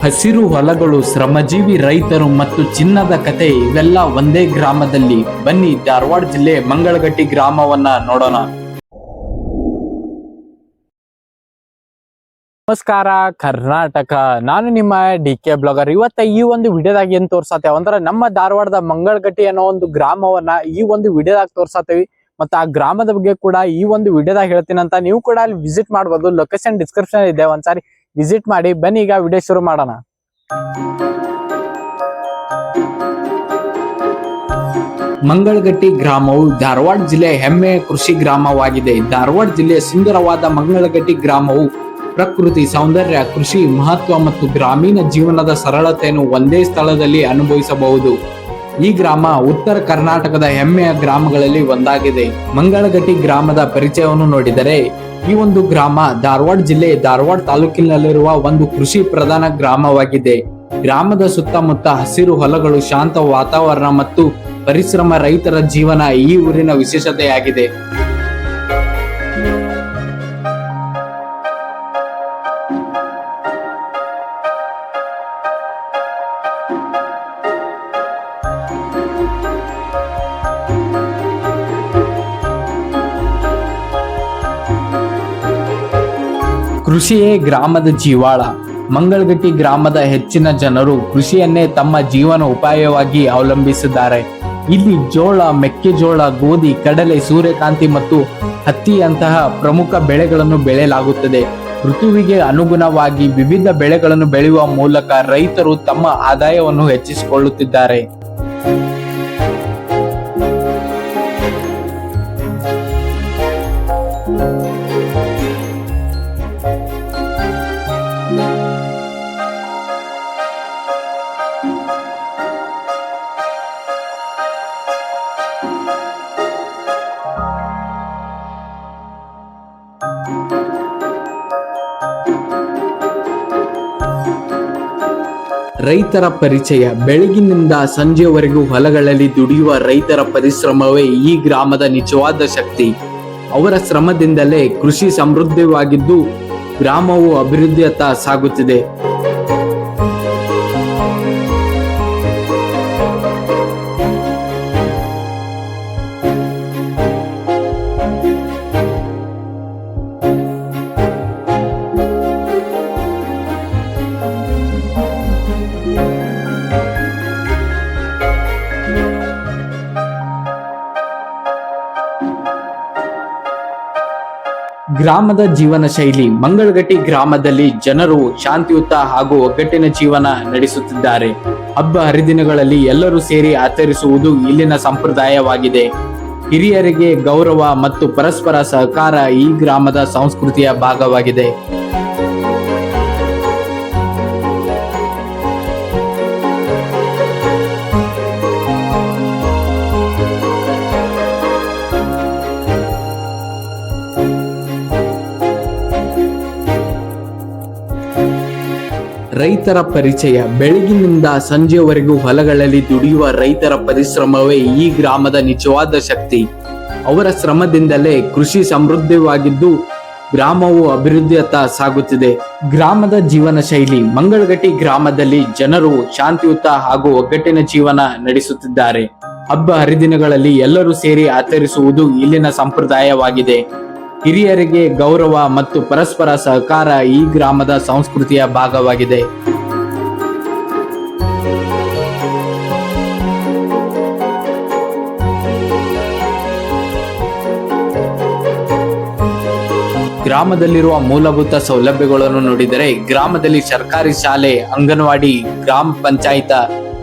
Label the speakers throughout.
Speaker 1: ಹಸಿರು ಹೊಲಗಳು, ಶ್ರಮಜೀವಿ ರೈತರು ಮತ್ತು ಚಿನ್ನದ ಕತೆ ಇವೆಲ್ಲ ಒಂದೇ ಗ್ರಾಮದಲ್ಲಿ. ಬನ್ನಿ ಧಾರವಾಡ ಜಿಲ್ಲೆ ಮಂಗಳಗಟ್ಟಿ ಗ್ರಾಮವನ್ನ ನೋಡೋಣ. ನಮಸ್ಕಾರ ಕರ್ನಾಟಕ, ನಾನು ನಿಮ್ಮ DK ಬ್ಲಾಗರ್. ಇವತ್ತ ಈ ಒಂದು ವಿಡಿಯೋದಾಗ ಏನ್ ತೋರ್ಸಾತೇವ ಅಂದ್ರ ನಮ್ಮ ಧಾರವಾಡದ ಮಂಗಳಗಟ್ಟಿ ಅನ್ನೋ ಒಂದು ಗ್ರಾಮವನ್ನ ಈ ಒಂದು ವಿಡಿಯೋದಾಗ ತೋರ್ಸಾತೇವಿ. ಮತ್ತ ಆ ಗ್ರಾಮದ ಬಗ್ಗೆ ಕೂಡ ಈ ಒಂದು ವಿಡಿಯೋದಾಗ ಹೇಳ್ತೀನಿ ಅಂತ ನೀವು ಕೂಡ ಅಲ್ಲಿ ವಿಸಿಟ್ ಮಾಡಬಹುದು. ಲೊಕೇಶನ್ ಡಿಸ್ಕ್ರಿಪ್ಷನ್ ಇದೆ, ಒಂದ್ಸಾರಿ ವಿಸಿಟ್ ಮಾಡಿ. ಬನ್ನಿ ಈಗ ವಿಡಿಯೋ ಶುರು ಮಾಡೋಣ. ಮಂಗಳಗಟ್ಟಿ ಗ್ರಾಮವು ಧಾರವಾಡ ಜಿಲ್ಲೆಯ ಹೆಮ್ಮೆಯ ಕೃಷಿ ಗ್ರಾಮವಾಗಿದೆ. ಧಾರವಾಡ ಜಿಲ್ಲೆಯ ಸುಂದರವಾದ ಮಂಗಳಗಟ್ಟಿ ಗ್ರಾಮವು ಪ್ರಕೃತಿ ಸೌಂದರ್ಯ, ಕೃಷಿ ಮಹತ್ವ ಮತ್ತು ಗ್ರಾಮೀಣ ಜೀವನದ ಸರಳತೆಯನ್ನು ಒಂದೇ ಸ್ಥಳದಲ್ಲಿ ಅನುಭವಿಸಬಹುದು. ಈ ಗ್ರಾಮ ಉತ್ತರ ಕರ್ನಾಟಕದ ಹೆಮ್ಮೆಯ ಗ್ರಾಮಗಳಲ್ಲಿ ಒಂದಾಗಿದೆ. ಮಂಗಳಗಟ್ಟಿ ಗ್ರಾಮದ ಪರಿಚಯವನ್ನು ನೋಡಿದರೆ, ಈ ಒಂದು ಗ್ರಾಮ ಧಾರವಾಡ ಜಿಲ್ಲೆ ಧಾರವಾಡ ತಾಲೂಕಿನಲ್ಲಿರುವ ಒಂದು ಕೃಷಿ ಪ್ರಧಾನ ಗ್ರಾಮವಾಗಿದೆ. ಗ್ರಾಮದ ಸುತ್ತಮುತ್ತ ಹಸಿರು ಹೊಲಗಳು, ಶಾಂತ ವಾತಾವರಣ ಮತ್ತು ಪರಿಶ್ರಮ ರೈತರ ಜೀವನ ಈ ಊರಿನ ವಿಶೇಷತೆಯಾಗಿದೆ. ಕೃಷಿಯೇ ಗ್ರಾಮದ ಜೀವಾಳ. ಮಂಗಳಗಟ್ಟಿ ಗ್ರಾಮದ ಹೆಚ್ಚಿನ ಜನರು ಕೃಷಿಯನ್ನೇ ತಮ್ಮ ಜೀವನ ಉಪಾಯವಾಗಿ ಅವಲಂಬಿಸಿದ್ದಾರೆ. ಇಲ್ಲಿ ಜೋಳ, ಮೆಕ್ಕೆಜೋಳ, ಗೋಧಿ, ಕಡಲೆ, ಸೂರ್ಯಕಾಂತಿ ಮತ್ತು ಹತ್ತಿಯಂತಹ ಪ್ರಮುಖ ಬೆಳೆಗಳನ್ನು ಬೆಳೆಯಲಾಗುತ್ತದೆ. ಋತುವಿಗೆ ಅನುಗುಣವಾಗಿ ವಿವಿಧ ಬೆಳೆಗಳನ್ನು ಬೆಳೆಯುವ ಮೂಲಕ ರೈತರು ತಮ್ಮ ಆದಾಯವನ್ನು ಹೆಚ್ಚಿಸಿಕೊಳ್ಳುತ್ತಿದ್ದಾರೆ. ರೈತರ ಪರಿಚಯ. ಬೆಳಗಿನಿಂದ ಸಂಜೆವರೆಗೂ ಹೊಲಗಳಲ್ಲಿ ದುಡಿಯುವ ರೈತರ ಪರಿಶ್ರಮವೇ ಈ ಗ್ರಾಮದ ನಿಜವಾದ ಶಕ್ತಿ. ಅವರ ಶ್ರಮದಿಂದಲೇ ಕೃಷಿ ಸಮೃದ್ಧವಾಗಿದ್ದು ಗ್ರಾಮವು ಅಭಿವೃದ್ಧಿಯತ್ತ ಸಾಗುತ್ತಿದೆ. ಗ್ರಾಮದ ಜೀವನ ಶೈಲಿ. ಮಂಗಳಗಟ್ಟಿ ಗ್ರಾಮದಲ್ಲಿ ಜನರು ಶಾಂತಿಯುತ ಹಾಗೂ ಒಗ್ಗಟ್ಟಿನ ಜೀವನ ನಡೆಸುತ್ತಿದ್ದಾರೆ. ಹಬ್ಬ ಹರಿದಿನಗಳಲ್ಲಿ ಎಲ್ಲರೂ ಸೇರಿ ಆಚರಿಸುವುದು ಇಲ್ಲಿನ ಸಂಪ್ರದಾಯವಾಗಿದೆ. ಹಿರಿಯರಿಗೆ ಗೌರವ ಮತ್ತು ಪರಸ್ಪರ ಸಹಕಾರ ಈ ಗ್ರಾಮದ ಸಂಸ್ಕೃತಿಯ ಭಾಗವಾಗಿದೆ. ರೈತರ ಪರಿಚಯ. ಬೆಳಗಿನಿಂದ ಸಂಜೆವರೆಗೂ ಹೊಲಗಳಲ್ಲಿ ದುಡಿಯುವ ರೈತರ ಪರಿಶ್ರಮವೇ ಈ ಗ್ರಾಮದ ನಿಜವಾದ ಶಕ್ತಿ. ಅವರ ಶ್ರಮದಿಂದಲೇ ಕೃಷಿ ಸಮೃದ್ಧವಾಗಿದ್ದು ಗ್ರಾಮವು ಅಭಿವೃದ್ಧಿಯತ್ತ ಸಾಗುತ್ತಿದೆ. ಗ್ರಾಮದ ಜೀವನ ಶೈಲಿ. ಮಂಗಳಗಟ್ಟಿ ಗ್ರಾಮದಲ್ಲಿ ಜನರು ಶಾಂತಿಯುತ ಹಾಗೂ ಒಗ್ಗಟ್ಟಿನ ಜೀವನ ನಡೆಸುತ್ತಿದ್ದಾರೆ. ಹಬ್ಬ ಹರಿದಿನಗಳಲ್ಲಿ ಎಲ್ಲರೂ ಸೇರಿ ಆಚರಿಸುವುದು ಇಲ್ಲಿನ ಸಂಪ್ರದಾಯವಾಗಿದೆ. ಹಿರಿಯರಿಗೆ ಗೌರವ ಮತ್ತು ಪರಸ್ಪರ ಸಹಕಾರ ಈ ಗ್ರಾಮದ ಸಂಸ್ಕೃತಿಯ ಭಾಗವಾಗಿದೆ. ಗ್ರಾಮದಲ್ಲಿರುವ ಮೂಲಭೂತ ಸೌಲಭ್ಯಗಳನ್ನು ನೋಡಿದರೆ, ಗ್ರಾಮದಲ್ಲಿ ಸರ್ಕಾರಿ ಶಾಲೆ, ಅಂಗನವಾಡಿ, ಗ್ರಾಮ ಪಂಚಾಯತ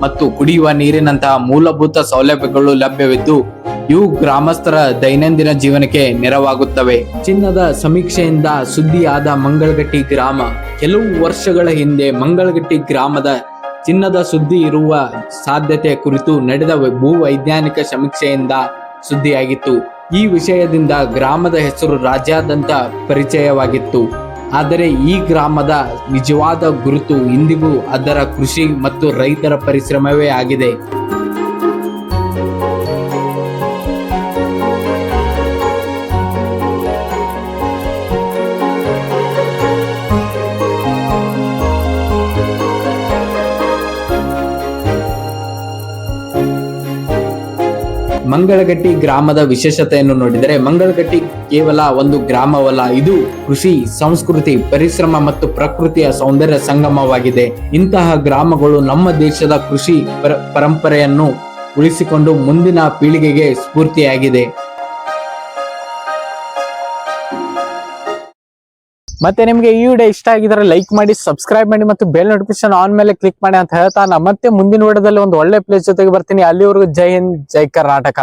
Speaker 1: ಮತ್ತು ಕುಡಿಯುವ ನೀರಿನಂತಹ ಮೂಲಭೂತ ಸೌಲಭ್ಯಗಳು ಲಭ್ಯವಿದ್ದು ಇವು ಗ್ರಾಮಸ್ಥರ ದೈನಂದಿನ ಜೀವನಕ್ಕೆ ನೆರವಾಗುತ್ತವೆ. ಚಿನ್ನದ ಸಮೀಕ್ಷೆಯಿಂದ ಸುದ್ದಿಯಾದ ಮಂಗಳಗಟ್ಟಿ ಗ್ರಾಮ. ಕೆಲವು ವರ್ಷಗಳ ಹಿಂದೆ ಮಂಗಳಗಟ್ಟಿ ಗ್ರಾಮದ ಚಿನ್ನದ ಸುದ್ದಿ ಇರುವ ಸಾಧ್ಯತೆ ಕುರಿತು ನಡೆದ ಭೂವೈಜ್ಞಾನಿಕ ಸಮೀಕ್ಷೆಯಿಂದ ಸುದ್ದಿಯಾಗಿತ್ತು. ಈ ವಿಷಯದಿಂದ ಗ್ರಾಮದ ಹೆಸರು ರಾಜ್ಯಾದ್ಯಂತ ಪರಿಚಯವಾಗಿತ್ತು. ಆದರೆ ಈ ಗ್ರಾಮದ ನಿಜವಾದ ಗುರುತು ಇಂದಿಗೂ ಅದರ ಕೃಷಿ ಮತ್ತು ರೈತರ ಪರಿಶ್ರಮವೇ ಆಗಿದೆ. ಮಂಗಳಗಟ್ಟಿ ಗ್ರಾಮದ ವಿಶೇಷತೆಯನ್ನು ನೋಡಿದರೆ ಮಂಗಳಗಟ್ಟಿ ಕೇವಲ ಒಂದು ಗ್ರಾಮವಲ್ಲ, ಇದು ಕೃಷಿ, ಸಂಸ್ಕೃತಿ, ಪರಿಶ್ರಮ ಮತ್ತು ಪ್ರಕೃತಿಯ ಸೌಂದರ್ಯ ಸಂಗಮವಾಗಿದೆ. ಇಂತಹ ಗ್ರಾಮಗಳು ನಮ್ಮ ದೇಶದ ಕೃಷಿ ಪರಂಪರೆಯನ್ನು ಉಳಿಸಿಕೊಂಡು ಮುಂದಿನ ಪೀಳಿಗೆಗೆ ಸ್ಫೂರ್ತಿಯಾಗಿದೆ.
Speaker 2: ಮತ್ತೆ ನಿಮ್ಗೆ ಈ ವಿಡಿಯೋ ಇಷ್ಟ ಆಗಿದ್ರೆ ಲೈಕ್ ಮಾಡಿ, ಸಬ್ಸ್ಕ್ರೈಬ್ ಮಾಡಿ ಮತ್ತು ಬೆಲ್ ನೋಟಿಫಿಕೇಶನ್ ಆನ್ ಮೇಲೆ ಕ್ಲಿಕ್ ಮಾಡಿ ಅಂತ ಹೇಳ್ತಾ, ಮತ್ತೆ ಮುಂದಿನ ವಿಡಿಯೋದಲ್ಲಿ ಒಂದು ಒಳ್ಳೆ ಪ್ಲೇಸ್ ಜೊತೆಗೆ ಬರ್ತೀನಿ. ಅಲ್ಲಿವರೆಗೂ ಜೈ ಹಿಂದ್, ಜೈ ಕರ್ನಾಟಕ.